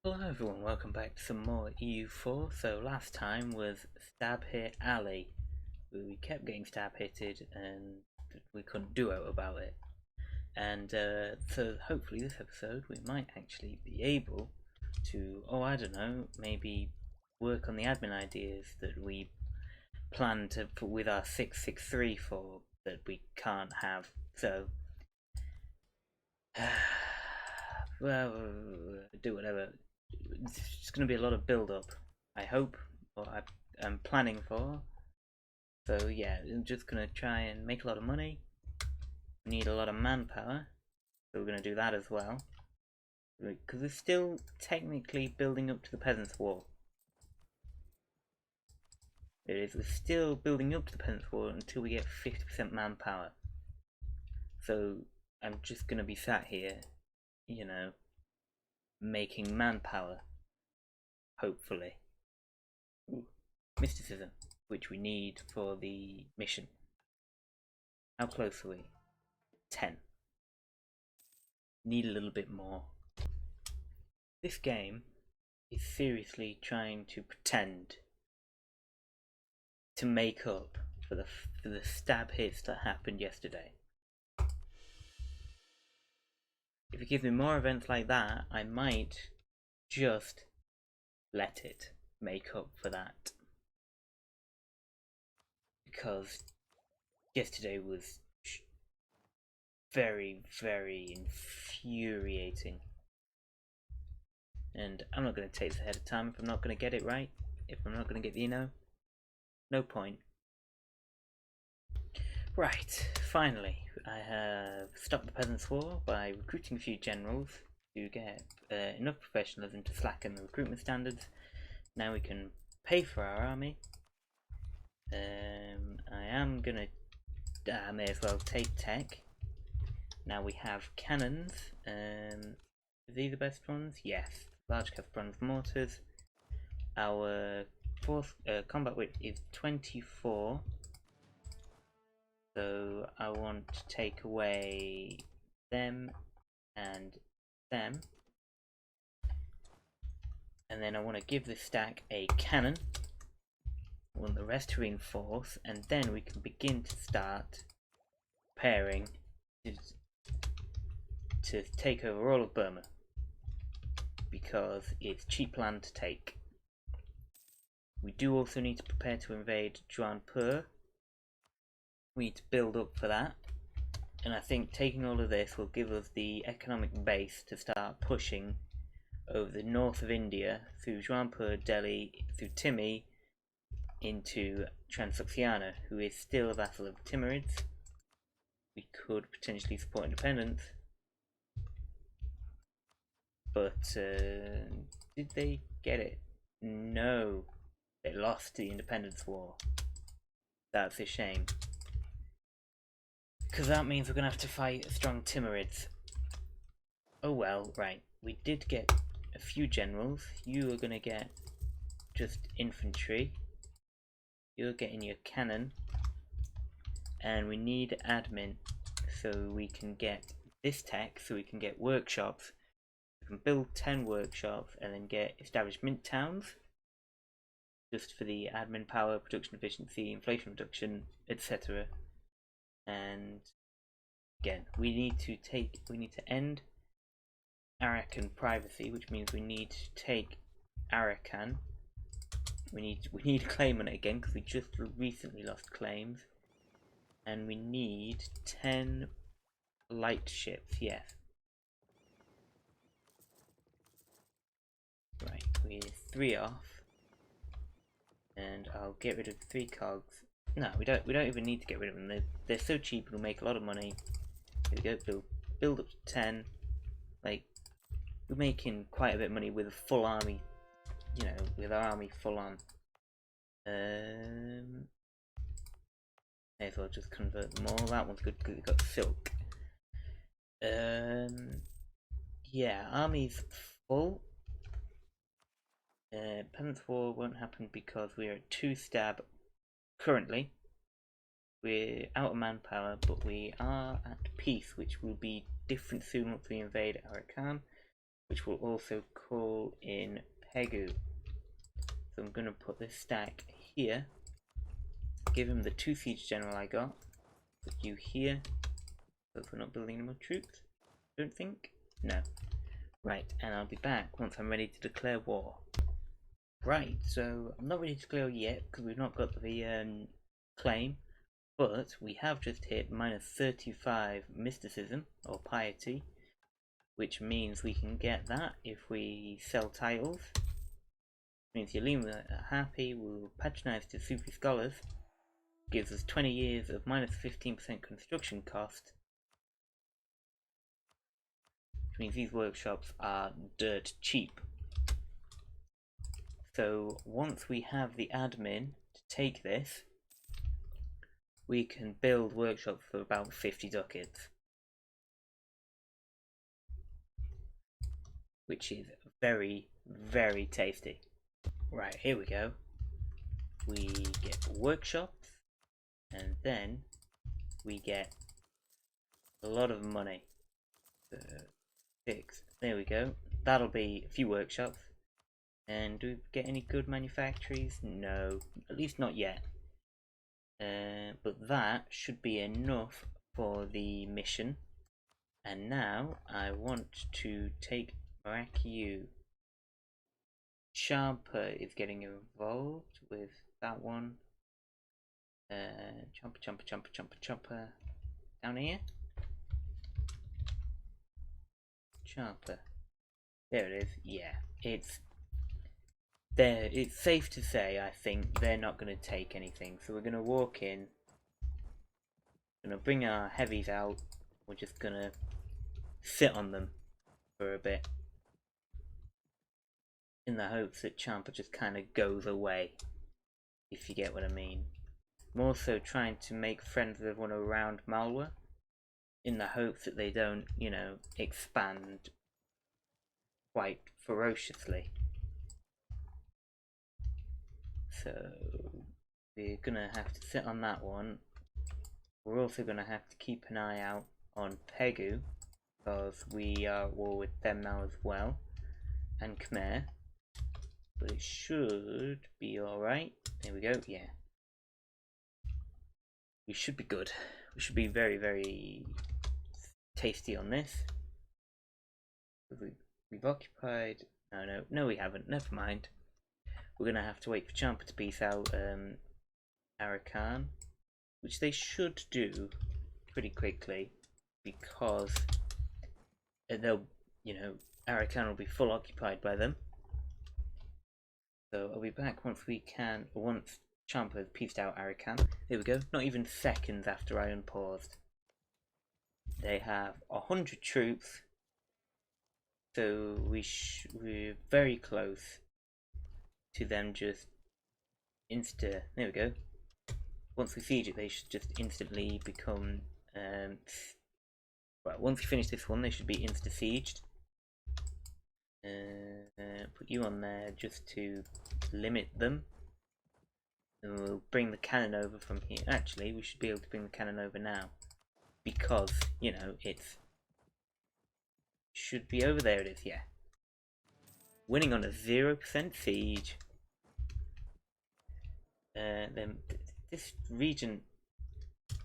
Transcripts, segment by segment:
Hello everyone, welcome back to some more EU4. So last time was Stab Hit Alley. We kept getting stab hitted and we couldn't do out about it. And so hopefully this episode we might actually be able to, I don't know, maybe work on the admin ideas that we plan to put with our 663 for that we can't have. So, well, do whatever. It's just going to be a lot of build up, I hope, or I'm planning for. So yeah, I'm just going to try and make a lot of money. We need a lot of manpower, so we're going to do that as well. Because we're still technically building up to the Peasants' War. It is, we're still building up to the Peasants' War until we get 50% manpower. So I'm just going to be sat here, you know, making manpower, hopefully. Ooh, mysticism, which we need for the mission. How close are we? 10. Need a little bit more. This game is seriously trying to pretend to make up for the stab hits that happened yesterday. If it gives me more events like that, I might just let it make up for that. Because yesterday was very, very infuriating. And I'm not going to take this ahead of time if I'm not going to get it right. If I'm not going to get the no point. Right, finally, I have stopped the Peasants' War by recruiting a few generals to get enough professionalism to slacken the recruitment standards. Now we can pay for our army. I am gonna, I may as well take tech. Now we have cannons. Are these the best ones? Yes. Large cast bronze mortars. Our force combat width is 24. So I want to take away them and them. And then I want to give this stack a cannon. I want the rest to reinforce, and then we can begin to start preparing to take over all of Burma. Because it's cheap land to take. We do also need to prepare to invade Jaunpur. We need to build up for that. And I think taking all of this will give us the economic base to start pushing over the north of India through Jaunpur, Delhi, through Timmy into Transoxiana, who is still a vassal of the Timurids. We could potentially support independence. But did they get it? No. They lost the independence war. That's a shame. Because that means we're going to have to fight strong Timurids. Oh well, right. We did get a few generals. You are going to get just infantry. You're getting your cannon. And we need admin so we can get this tech, so we can get workshops. We can build 10 workshops and then get establishment towns. Just for the admin power, production efficiency, inflation reduction, etc. And again, we need to end Arakan privacy, which means we need to take Arakan. We need to claim on it again because we just recently lost claims, and we need 10 light ships. Yes. Right, we're 3 off, and I'll get rid of 3 cogs. No, we don't even need to get rid of them. They're so cheap. We'll make a lot of money. Here we go. Build up to 10. Like, we're making quite a bit of money with a full army. You know, with our army full on. May as well just convert them all. That one's good because it got silk. Yeah, army's full. Peasants' War won't happen because we are at 2 stab currently. We're out of manpower, but we are at peace, which will be different soon once we invade Arakan. which will also call in Pegu. So I'm going to put this stack here, give him the 2 siege general I got, put you here, but we're not building any more troops, don't think? No. Right, and I'll be back once I'm ready to declare war. Right, so I'm not ready to declare yet because we've not got the claim, but we have just hit minus 35 mysticism or piety, which means we can get that if we sell titles. Means Yalim are happy, we'll patronize the Sufi scholars, gives us 20 years of minus 15% construction cost, which means these workshops are dirt cheap. So once we have the admin to take this, we can build workshops for about 50 ducats, which is very, very tasty. Right, here we go. We get workshops, and then we get a lot of money. 6. There we go. That'll be a few workshops. And do we get any good manufactories? No, at least not yet. But that should be enough for the mission. And now I want to take Maracu. Champa is getting involved with that one. Chomper. Down here. Champa. There it is. Yeah, it's there. It's safe to say, I think, they're not going to take anything. So we're going to walk in. Going to bring our heavies out. We're just going to sit on them for a bit, in the hopes that Champa just kind of goes away, if you get what I mean. I'm also trying to make friends with everyone around Malwa, in the hopes that they don't, you know, expand quite ferociously. So we're gonna have to sit on that one. We're also gonna have to keep an eye out on Pegu, because we are at war with them now as well, and Khmer. But it should be alright. There we go, yeah. We should be good. We should be very, very tasty on this. We've occupied... No, we haven't. Never mind. We're going to have to wait for Champa to peace out Arakan, which they should do pretty quickly, because they'll, you know, Arakan will be full occupied by them. So I'll be back once Champa has pieced out Arakan. There we go, not even seconds after I unpaused. They have 100 troops, so we're very close to them just there we go. Once we siege it, they should just instantly become, right, once we finish this one, they should be insta-sieged. Put you on there just to limit them. And we'll bring the cannon over from here. Actually, we should be able to bring the cannon over now, because, you know, it's should be over there. It is, yeah. Winning on a 0% siege. Then this region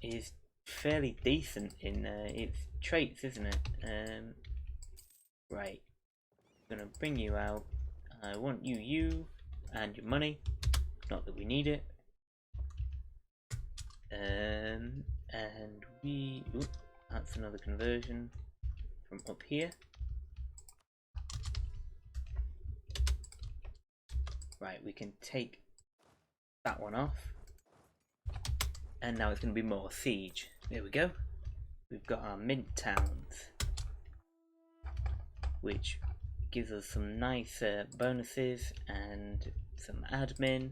is fairly decent in its traits, isn't it? Right. I'm gonna bring you out. I want you, and your money. Not that we need it. And that's another conversion from up here. Right, we can take that one off. And now it's going to be more siege. There we go. We've got our mint towns, which gives us some nice bonuses and some admin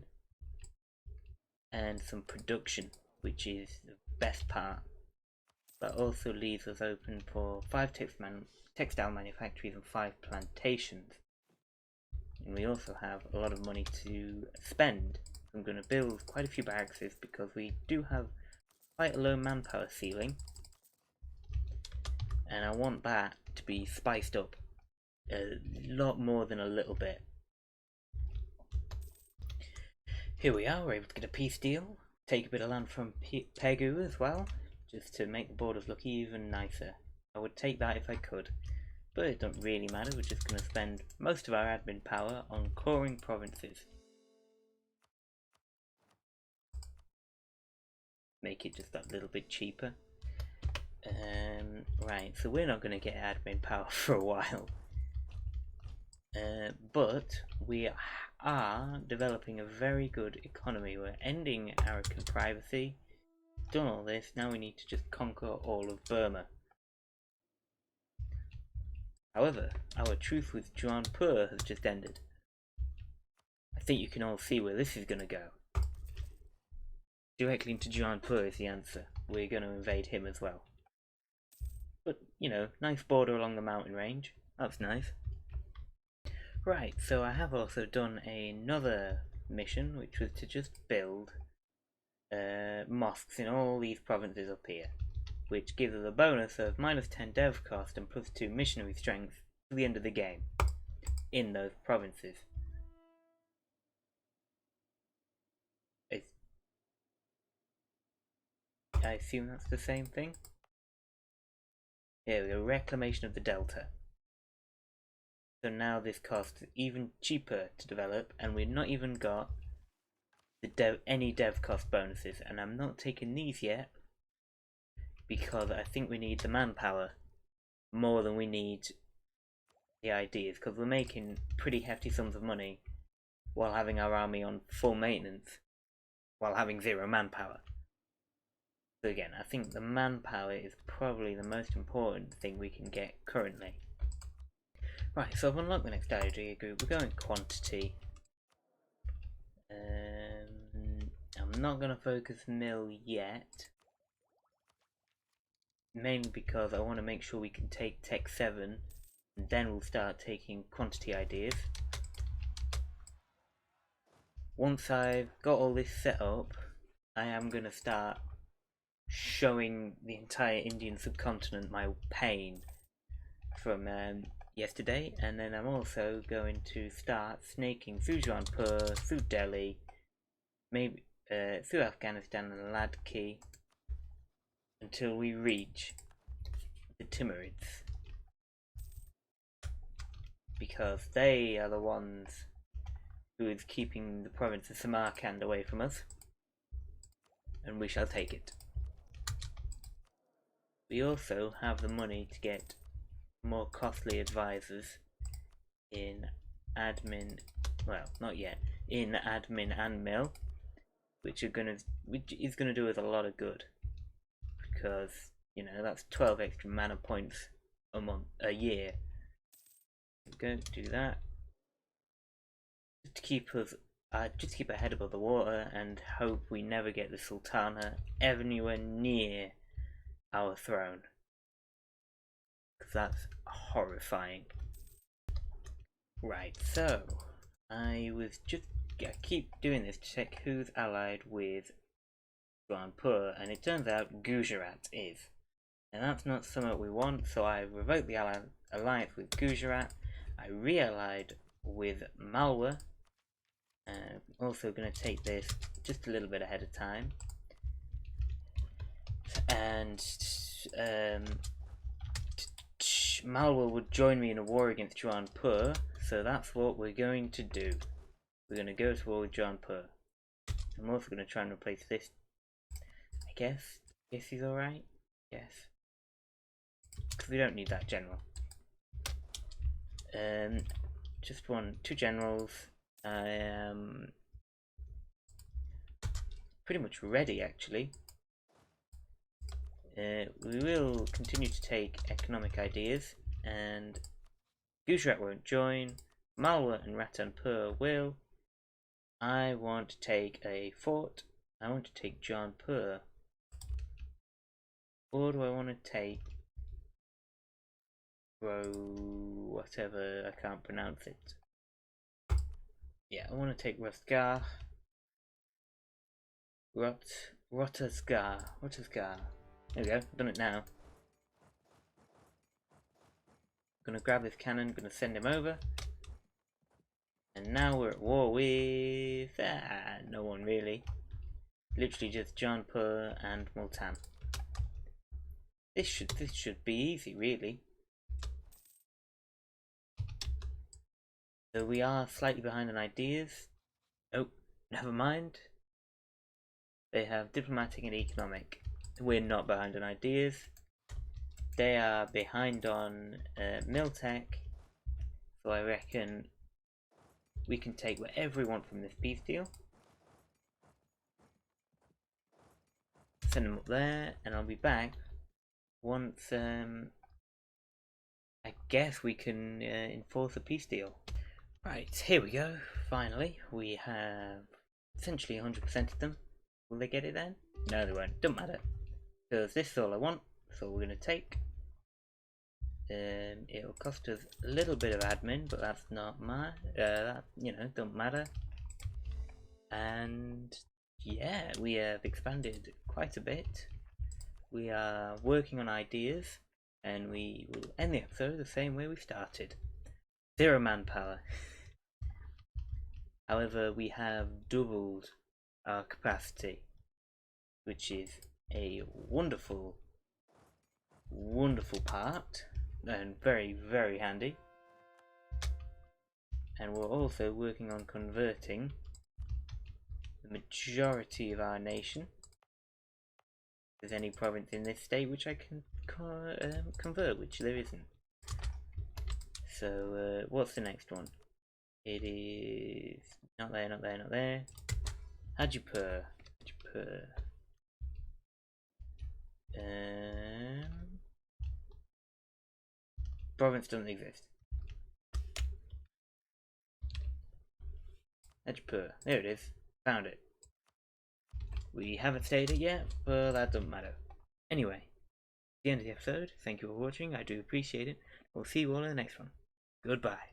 and some production, which is the best part. That also leaves us open for 5 textile manufactories and 5 plantations. And we also have a lot of money to spend. I'm going to build quite a few barracks because we do have quite a low manpower ceiling, and I want that to be spiced up. A lot more than a little bit. Here we are, we're able to get a peace deal. Take a bit of land from Pegu as well, just to make the borders look even nicer. I would take that if I could, but it don't really matter. We're just going to spend most of our admin power on coring provinces. Make it just that little bit cheaper. Right, so we're not going to get admin power for a while. But we are developing a very good economy. We're ending arrogant privacy. Done all this, now we need to just conquer all of Burma. However, our truce with Jaunpur has just ended. I think you can all see where this is going to go. Directly into Jaunpur is the answer. We're going to invade him as well. But, you know, nice border along the mountain range. That's nice. Right, so I have also done another mission, which was to just build mosques in all these provinces up here, which gives us a bonus of -10 dev cost and +2 missionary strength to the end of the game in those provinces. I assume that's the same thing. Here we go, reclamation of the delta. So now this costs even cheaper to develop, and we've not even got any dev cost bonuses, and I'm not taking these yet because I think we need the manpower more than we need the ideas, because we're making pretty hefty sums of money while having our army on full maintenance while having 0 manpower. So again, I think the manpower is probably the most important thing we can get currently. Right, so I've unlocked the next idea group. We're going quantity. I'm not going to focus mill yet, mainly because I want to make sure we can take Tech 7, and then we'll start taking quantity ideas. Once I've got all this set up, I am going to start showing the entire Indian subcontinent my pain from yesterday, and then I'm also going to start snaking through Jaunpur, through Delhi, maybe through Afghanistan and Ladakh until we reach the Timurids, because they are the ones who is keeping the province of Samarkand away from us, and we shall take it. We also have the money to get more costly advisors in admin, well, not yet, in admin and mill, which is gonna do us a lot of good, because you know that's 12 extra mana points a year. I'm going to do that just to keep us, just keep our head above the water, and hope we never get the Sultana anywhere near our throne, because that's horrifying. Right, so I keep doing this to check who's allied with Jaunpur, and it turns out Gujarat is, and that's not something we want. So I revoked the alliance with Gujarat. I re-allied with Malwa. Also going to take this just a little bit ahead of time, and Malwa would join me in a war against Jaunpur, so that's what we're going to do. We're going to go to war with Jaunpur. I'm also going to try and replace this. I guess he's alright. Yes, because we don't need that general. Just two generals. I am pretty much ready, actually. We will continue to take economic ideas, and Gujarat won't join. Malwa and Ratanpur will. I want to take a fort. I want to take Jaunpur. Or do I want to take whatever, I can't pronounce it. Yeah, I want to take Rosgar. Rotasgar. There we go, I've done it now. Gonna grab this cannon, gonna send him over. And now we're at war with no one really. Literally just Jaunpur and Multan. This should be easy really. So we are slightly behind on ideas. Oh, never mind. They have diplomatic and economic. We're not behind on ideas. They are behind on Miltech. So I reckon we can take whatever we want from this peace deal. Send them up there, and I'll be back once I guess we can enforce a peace deal. Right, here we go. Finally, we have essentially 100%ed them. Will they get it then? No, they won't. Doesn't matter. Because this is all I want. So we're going to take. It'll cost us a little bit of admin, but that's not my. That, you know, don't matter. And yeah, we have expanded quite a bit. We are working on ideas, and we will end the episode the same way we started. 0 manpower. However, we have doubled our capacity, which is a wonderful part and very, very handy. And we're also working on converting the majority of our nation. If there's any province in this state which I can convert, which there isn't. So what's the next one? It is not there, not there, not there. Hajipur. Province doesn't exist. Hajipur. There it is. Found it. We haven't stayed it yet, but that doesn't matter. Anyway, the end of the episode. Thank you for watching. I do appreciate it. We'll see you all in the next one. Goodbye.